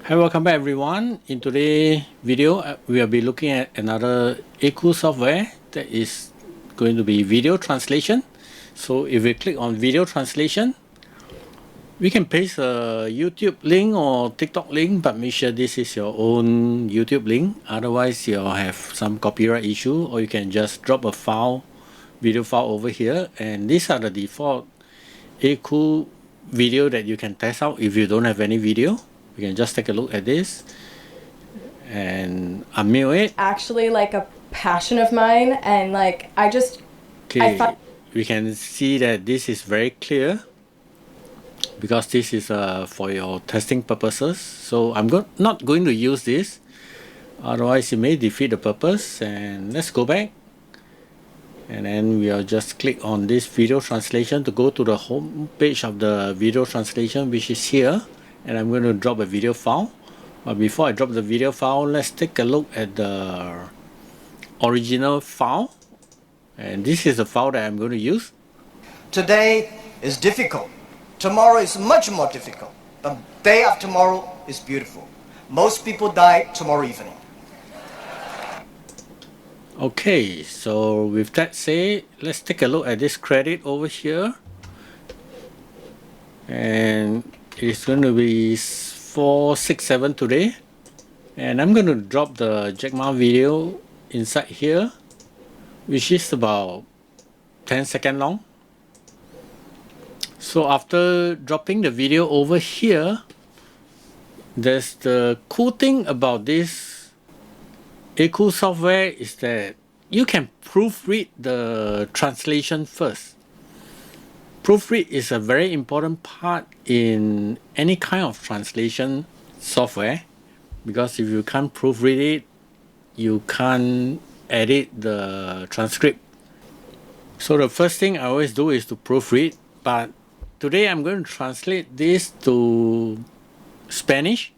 Hi, welcome back everyone. In today's video, we will be looking at another Akool software that is going to be video translation. So if we click on video translation, we can paste a YouTube link or TikTok link, but make sure this is your own YouTube link. Otherwise, you'll have some copyright issue, or you can just drop a file, video file over here. And these are the default Akool video that you can test out if you don't have any video. You can just take a look at this and unmute it. Actually, like a passion of mine, and like Okay, we can see that this is very clear because this is for your testing purposes. So I'm not going to use this, otherwise it may defeat the purpose. And let's go back, and then we'll just click on this video translation to go to the home page of the video translation, which is here. And I'm going to drop a video file. But before I drop the video file, let's take a look at the original file. And this is the file that I'm going to use. Today is difficult. Tomorrow is much more difficult. The day after tomorrow is beautiful. Most people die tomorrow evening. Okay, so with that said, let's take a look at this credit over here. And it's going to be 467 today. And I'm going to drop the Jack Ma video inside here, which is about 10 seconds long. So after dropping the video over here, there's the cool thing about this Akool software is that you can proofread the translation first. Proofread is a very important part in any kind of translation software, because if you can't proofread it, you can't edit the transcript. So the first thing I always do is to proofread, but today I'm going to translate this to Spanish,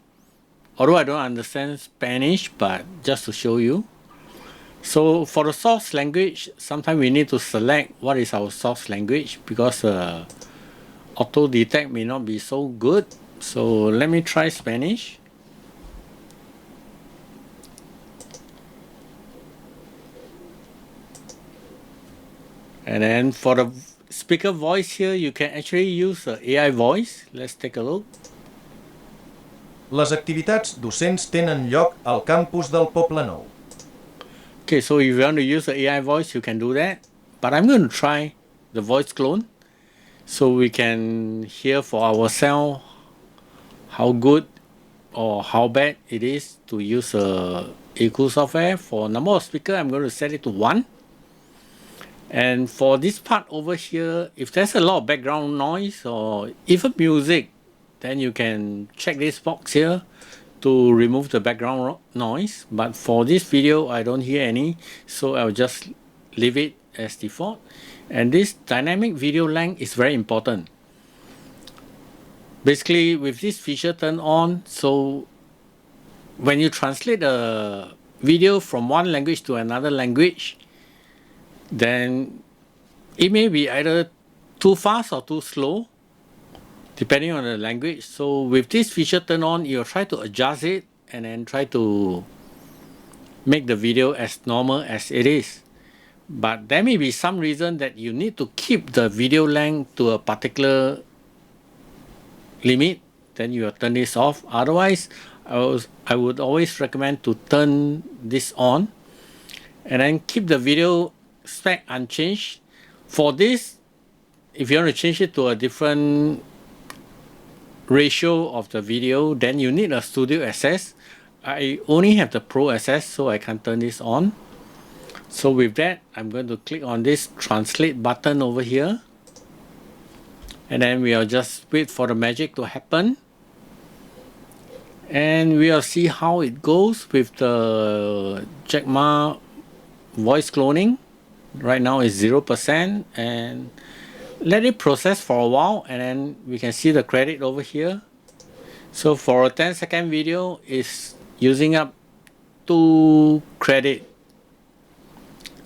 although I don't understand Spanish, but just to show you. So for the source language, sometimes we need to select what is our source language, because auto detect may not be so good. So let me try Spanish. And then for the speaker voice here, you can actually use AI voice. Let's take a look. Les activitats docents tenen lloc al campus del Poble Nou. Okay, so if you want to use the AI voice, you can do that. But I'm going to try the voice clone, so we can hear for ourselves how good or how bad it is to use Akool software. For number of speaker, I'm going to set it to 1. And for this part over here, if there's a lot of background noise or even music, then you can check this box here to remove the background noise. But for this video, I don't hear any, so I'll just leave it as default. And this dynamic video length is very important. Basically, with this feature turned on, so when you translate a video from one language to another language, then it may be either too fast or too slow, depending on the language. So with this feature turned on, you'll try to adjust it and then try to make the video as normal as it is. But there may be some reason that you need to keep the video length to a particular limit, then you will turn this off. Otherwise, I would always recommend to turn this on and then keep the video spec unchanged. For this, if you want to change it to a different ratio of the video, then you need a studio access. I only have the pro access, so I can turn this on. So with that, I'm going to click on this translate button over here, and then we'll just wait for the magic to happen, and we'll see how it goes with the Jack Ma voice cloning. Right now is 0%, and let it process for a while, and then we can see the credit over here. So for a 10-second video, it's using up 2 credit.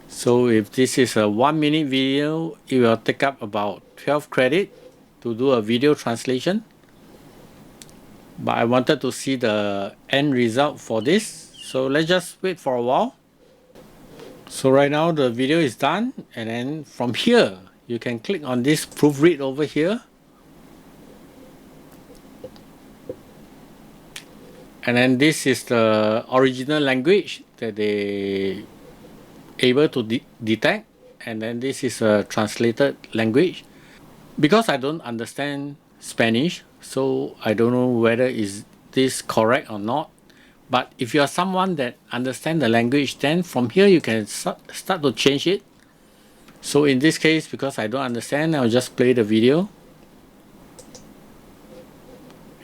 So if this is a 1-minute video, it will take up about 12 credit to do a video translation. but I wanted to see the end result for this. So let's just wait for a while. So right now the video is done, and then from here you can click on this proofread over here, and then this is the original language that they able to detect, and then this is a translated language. Because I don't understand Spanish, so I don't know whether is this correct or not. But if you are someone that understands the language, then from here you can start to change it. So in this case, because I don't understand, I'll just play the video.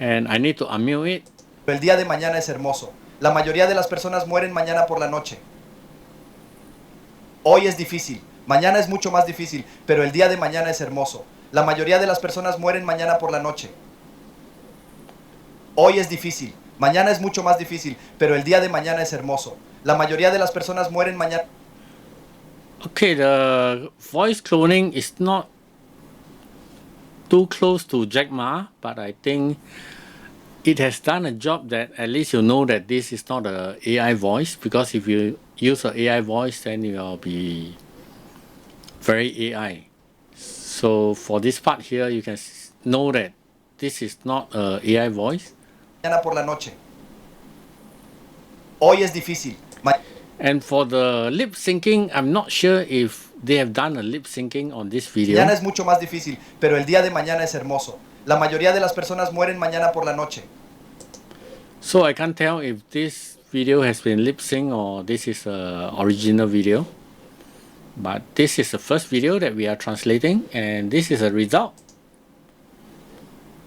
And I need to unmute it. El día de mañana es hermoso. La mayoría de las personas mueren mañana por la noche. Hoy es difícil. Mañana es mucho más difícil, pero el día de mañana es hermoso. La mayoría de las personas mueren mañana por la noche. Hoy es difícil. Mañana es mucho más difícil, pero el día de mañana es hermoso. La mayoría de las personas mueren mañana. Okay, the voice cloning is not too close to Jack Ma, but I think it has done a job that at least you know that this is not a AI voice, because if you use an AI voice, then you will be very AI. So for this part here, you can know that this is not a AI voice. Mañana por la noche. Hoy es difícil. And for the lip syncing, I'm not sure if they have done a lip syncing on this video. Mañana es mucho más difícil, pero el día de mañana es hermoso. La mayoría de las personas mueren mañana por la noche. So I can't tell if this video has been lip synced or this is a original video. But this is the first video that we are translating, and this is a result.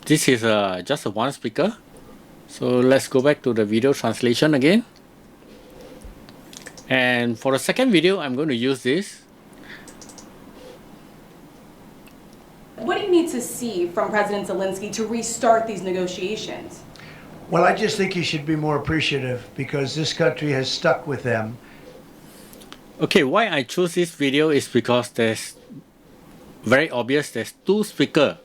This is just a one speaker. So let's go back to the video translation again. And for the second video, I'm going to use this. What do you need to see from President Zelensky to restart these negotiations? Well, I just think he should be more appreciative because this country has stuck with them. Okay, why I choose this video is because there's very obvious there's two speakers.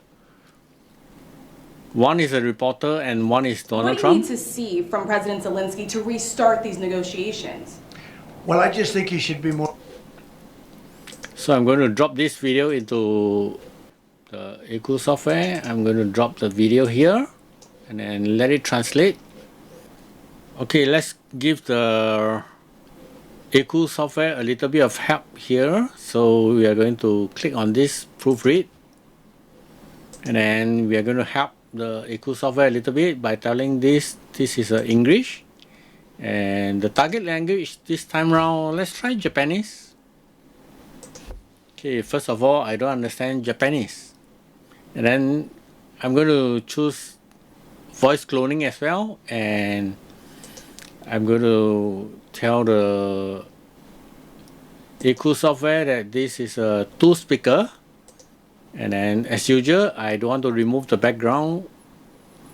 One is a reporter and one is Donald Trump. What do you need to see from President Zelensky to restart these negotiations? Well, I just think he should be more. So I'm going to drop this video into the Akool software. I'm going to drop the video here and then let it translate. Okay, let's give the Akool software a little bit of help here. So we are going to click on this proofread, and then we are going to help the Akool software a little bit by telling this is English, and the target language this time around, let's try Japanese. Okay, first of all, I don't understand Japanese, and then I'm going to choose voice cloning as well, and I'm going to tell the Akool software that this is a two speaker, and then as usual I don't want to remove the background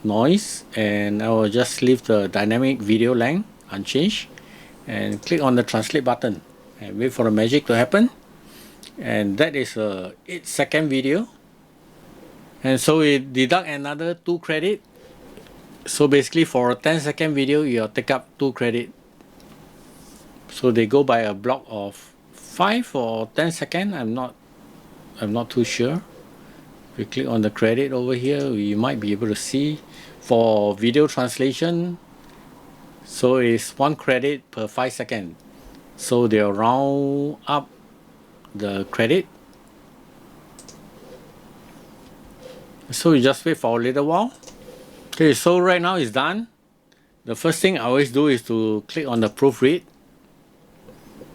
noise, and I will just leave the dynamic video length unchanged and click on the translate button and wait for the magic to happen. And that is a 8-second video, and so we deduct another 2 credit. So basically for a 10-second video you'll take up 2 credit. So they go by a block of 5 or 10 seconds. I'm not too sure. If we click on the credit over here, we might be able to see for video translation. So it's 1 credit per 5 seconds. So they'll round up the credit. So we just wait for a little while. Okay, so right now it's done. The first thing I always do is to click on the proofread.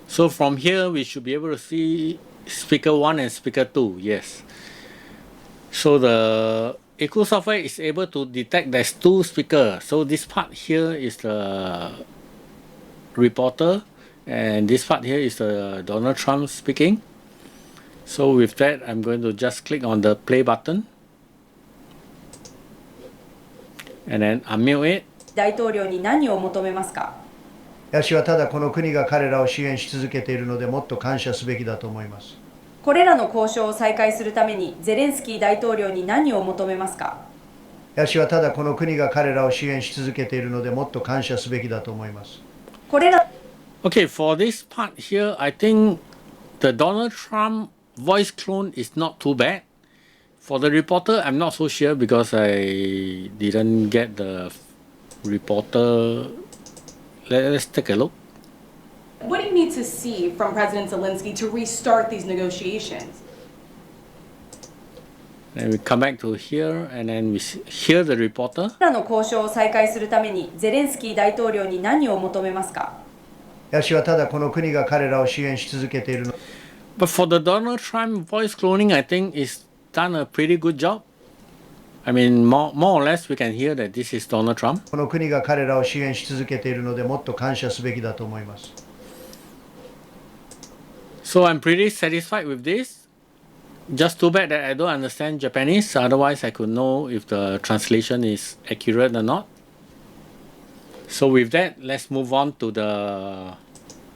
So from here we should be able to see speaker 1 and speaker 2, yes. So the Akool software is able to detect there's 2 speakers. So this part here is the reporter, and this part here is the Donald Trump speaking. So with that, I'm going to just click on the play button and then unmute it. 大統領に何を求めますか？私はただこの国が彼らを支援し続けているのでもっと感謝すべきだと思います。これらの交渉を再開するためにゼレンスキー大統領に何を求めますか？私はただこの国が彼らを支援し続けているのでもっと感謝すべきだと思います。これら Okay, for this part here, I think the Donald Trump voice clone is not too bad. For the reporter, I'm not so sure because I didn't get the reporter. Let's take a look. What do you need to see from President Zelensky to restart these negotiations? And we come back to here and then we hear the reporter. の交渉を再開するためにゼレンスキー大統領に何を求めますか。私はただこの国が彼らを支援し続けているの。But for the Donald Trump voice cloning, I think it's done a pretty good job. I mean, more or less, we can hear that this is Donald Trump. この国が彼らを支援し続けているのでもっと感謝すべきだと思います。So I'm pretty satisfied with this. Just too bad that I don't understand Japanese. Otherwise, I could know if the translation is accurate or not. So with that, let's move on to the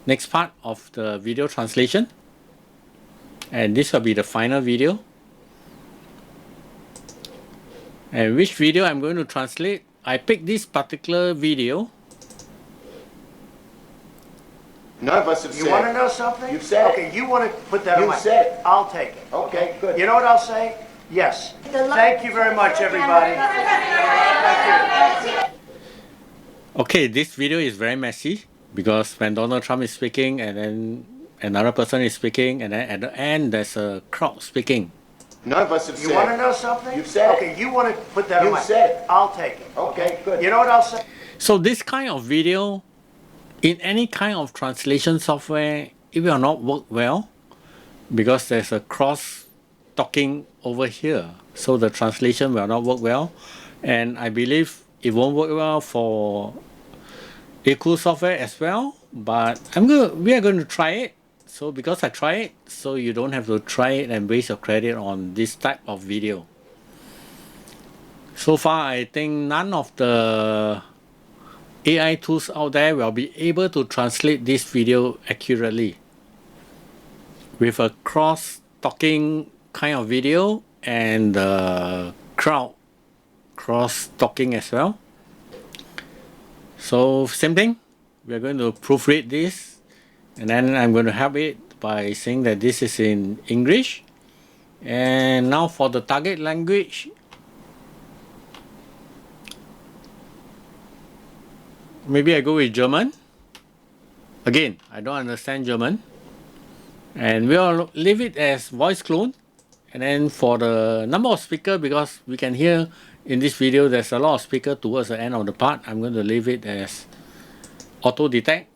next part of the video translation. And this will be the final video. And which video I'm going to translate? I picked this particular video. None of us have You said. want to know something? You said Okay, it. you want to put that on You my... said it. I'll take it. Okay, good. You know what I'll say? Yes. Thank you very much, everybody. Thank you. Okay, this video is very messy because when Donald Trump is speaking and then another person is speaking and then at the end there's a crowd speaking. None of us have You said. want to know something? You said it. Okay, you want to put that You on my... said it. I'll take it. Okay, good. You know what I'll say? So this kind of video in any kind of translation software, it will not work well because there's a cross talking over here. So the translation will not work well. And I believe it won't work well for Akool software as well. But we are going to try it. So because I try it, so you don't have to try it and waste your credit on this type of video. So far, I think none of the AI tools out there will be able to translate this video accurately. With a cross-talking kind of video and the crowd cross-talking as well. So same thing, we're going to proofread this and then I'm going to help it by saying that this is in English. And now for the target language, maybe I go with German. Again, I don't understand German. And we'll leave it as voice clone. And then for the number of speakers, because we can hear in this video there's a lot of speakers towards the end of the part, I'm going to leave it as auto detect.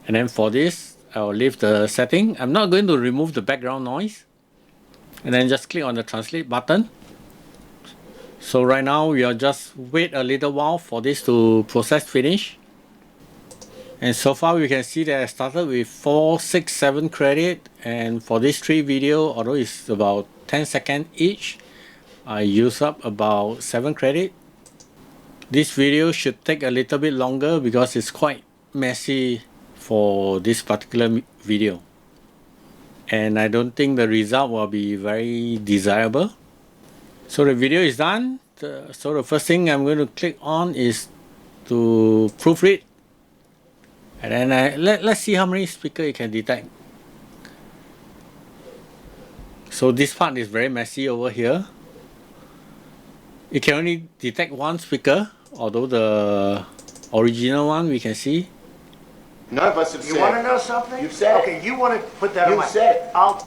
And then for this, I'll leave the setting. I'm not going to remove the background noise. And then just click on the translate button. So right now we'll just wait a little while for this to process finish. And so far we can see that I started with 4, 6, 7 credit, and for this 3 video, although it's about 10 seconds each, I use up about 7 credit. This video should take a little bit longer because it's quite messy for this particular video. And I don't think the result will be very desirable. So the video is done. So the first thing I'm going to click on is to proofread. And then let's see how many speakers it can detect. So this part is very messy over here. It can only detect 1 speaker, although the original one we can see. None of us have said. You want to know something? You said it. Okay, you want to put that on You my... said it. I'll...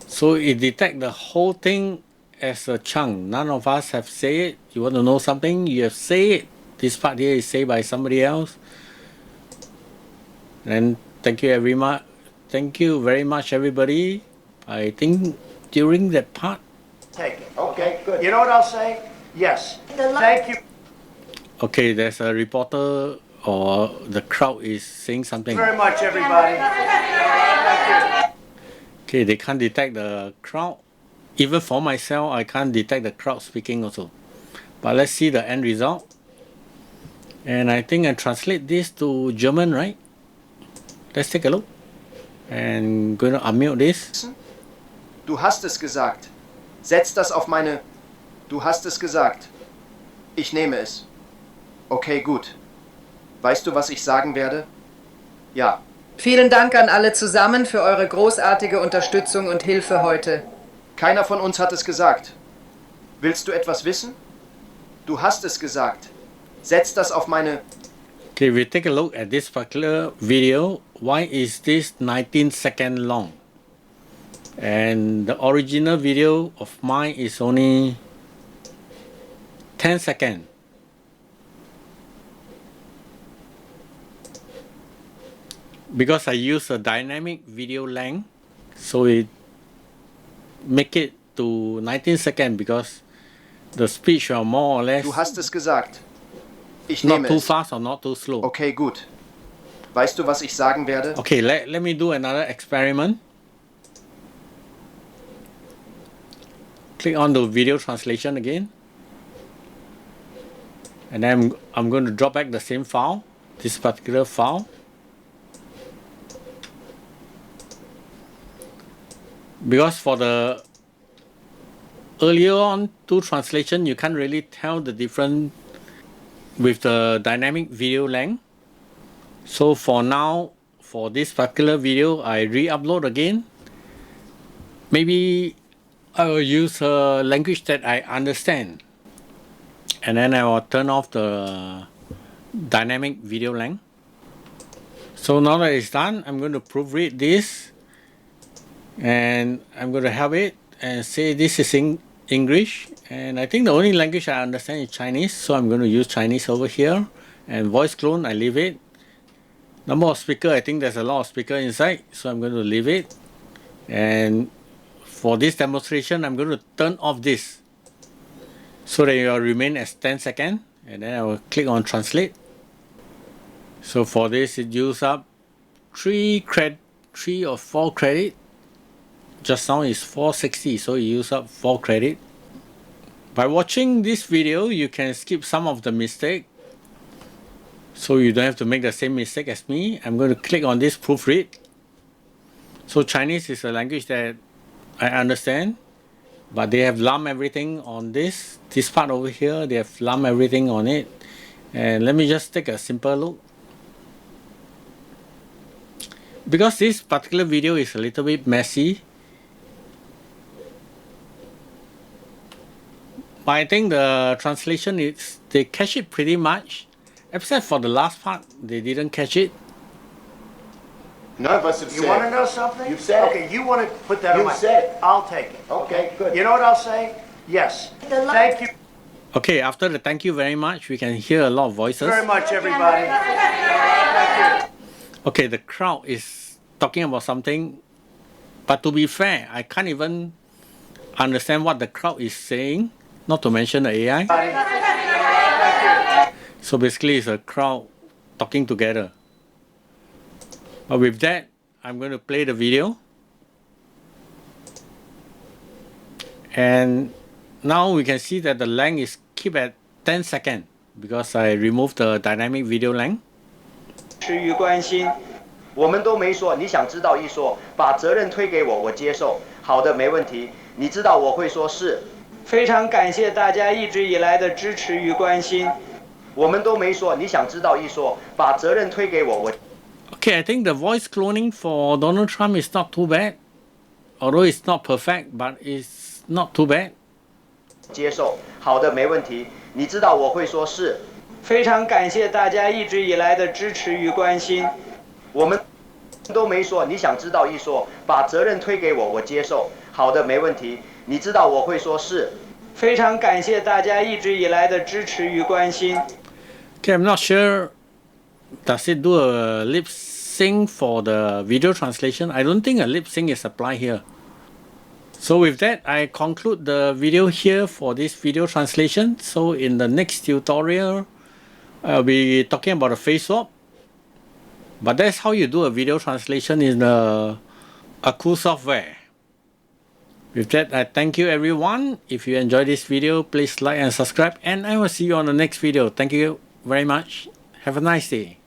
So it detects the whole thing as a chunk. None of us have said it. You want to know something? You have said it. This part here is said by somebody else. And thank you very much. Thank you very much, everybody. I think during that part. Take it. Okay, good. You know what I'll say? Yes. Thank you Okay, there's a reporter or the crowd is saying something. very much, everybody. Thank you. Okay, they can't detect the crowd. Even for myself, I can't detect the crowd speaking also. But let's see the end result. And I think I translate this to German, right? Let's take a look. And going to unmute this. Du hast es gesagt. Setz das auf meine Du hast es gesagt. Ich nehme es. Okay, gut. Weißt du, was ich sagen werde? Ja. Vielen Dank an alle zusammen für eure großartige Unterstützung und Hilfe heute. Keiner von uns hat es gesagt. Willst du etwas wissen? Du hast es gesagt. Setz das auf meine... Okay, we take a look at this particular video. Why is this 19 seconds long? And the original video of mine is only 10 seconds. Because I use a dynamic video length, so it make it to 19 seconds because the speech are more or less Du hast es gesagt. Ich not nehme too es. fast or not too slow. Okay, gut. Weißt du, was ich sagen werde? Okay, let me do another experiment. Click on the video translation again. And then I'm going to drop back the same file, this particular file. Because for the earlier on two translation, you can't really tell the difference with the dynamic video length. So for now, for this particular video, I re-upload again. Maybe I will use a language that I understand. And then I will turn off the dynamic video length. So now that it's done, I'm going to proofread this. And I'm going to have it and say this is in English. And I think the only language I understand is Chinese. So I'm going to use Chinese over here. And voice clone, I leave it. Number of speaker, I think there's a lot of speaker inside. So I'm going to leave it. And for this demonstration, I'm going to turn off this. So that it will remain as 10 seconds. And then I will click on translate. So for this, it uses up 3 or 4 credit. Just now is 460, so you use up 4 credit. By watching this video, you can skip some of the mistake. So you don't have to make the same mistake as me. I'm going to click on this proofread. So Chinese is a language that I understand. But they have lump everything on this part over here. They have lump everything on it. And let me just take a simple look. Because this particular video is a little bit messy, but I think the translation is, they catch it pretty much. Except for the last part, they didn't catch it. None of us have said. You want to know something? You've said it. Okay, you want to put that on You've my... said it. I'll take it. Okay, good. You know what I'll say? Yes. Thank you Okay, after the thank you very much, we can hear a lot of voices. very much, everybody. Thank you. Okay, the crowd is talking about something, but to be fair, I can't even understand what the crowd is saying, not to mention the AI. So basically, it's a crowd talking together. But with that, I'm going to play the video. And now we can see that the length is keep at 10 seconds because I removed the dynamic video length. 持于关心，我们都没说你想知道一说，把责任推给我，我接受。好的，没问题。你知道我会说是。非常感谢大家一直以来的支持与关心。我们都没说你想知道一说，把责任推给我，我。Okay, I think the voice cloning for Donald Trump is not too bad. Although it's not perfect, but it's not too bad. 接受。好的，没问题。你知道我会说是。非常感谢大家一直以来的支持与关心。我们都没说你想知道一说，把责任推给我，我接受。好的，没问题。你知道我会说是。非常感谢大家一直以来的支持与关心。Okay, I'm not sure. Does it do a lip sync for the video translation? I don't think a lip sync is applied here. So with that, I conclude the video here for this video translation. So in the next tutorial, I'll be talking about a face swap. But that's how you do a video translation in the Akool software. With that, I thank you everyone. If you enjoyed this video, please like and subscribe. And I will see you on the next video. Thank you very much. Have a nice day.